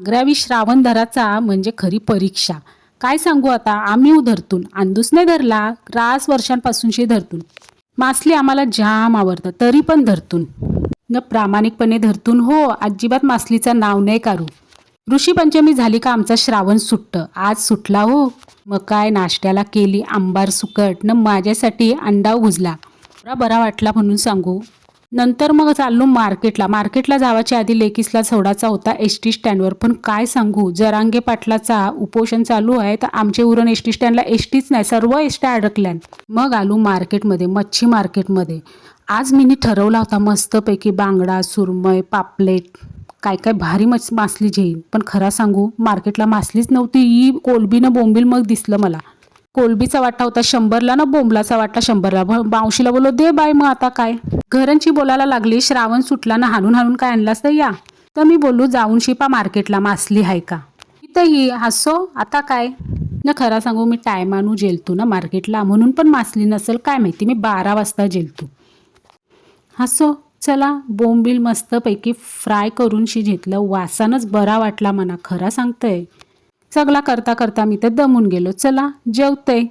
अकरावी श्रावण धराचा म्हणजे खरी परीक्षा. काय सांगू आता, आम्ही धरतून अंदूस नाही धरला, रास वर्षांपासूनशी धरतून. मासली आम्हाला जाम आवडतं, तरी पण धरतून न प्रामाणिकपणे धरतून हो, अजिबात मासलीचं नाव नाही काढू. ऋषीपंचमी झाली का आमचा श्रावण सुट्ट. आज सुटला हो. मग काय नाश्त्याला केली आंबार सुकट न माझ्यासाठी अंडाव भुजला. बरा वाटला म्हणून सांगू. नंतर मग चाललो मार्केटला जावाच्या आधी लेकीसला सोडायचा होता एस टी स्टँडवर. पण काय सांगू, जरांगे पाटलाचा उपोषण चालू आहे तर आमचे उरण एस टी स्टँडला एस टीच नाही, सर्व एस ट्या अडकल्यान. मग आलो मार्केटमध्ये, मच्छी मार्केटमध्ये. आज मीनी ठरवला होता मस्तपैकी बांगडा, सुरमई, पापलेट, काय काय भारी मासली घेईन. पण खरा सांगू, मार्केटला मासलीच नव्हती. ही कोलबीनं बोंबील मग दिसलं मला. कोलबीचा वाटा होता 100ला ना बोंबलाचा वाटा 100ला. मावशीला बोललो दे बाय, मग आता काय. घरांची बोलायला लागली, श्रावण सुटला ना, हाणून हाणून काय आणलास तर या. तर मी बोलू जाऊन शिपा मार्केटला मासली आहे का. इथं ही हसो आता काय ना. खरा सांगू, मी टायमानू जेलतो ना मार्केटला, म्हणून पण मासली नसेल काय माहिती. मी 12 वाजता जेलतो. हसो चला, बोंबील मस्तपैकी फ्राय करून घेतलं. वासानच बरा वाटला म्हणा, खरा सांगतंय. सगळा करता करता मी तर दमून गेलो. चला जेवतंय.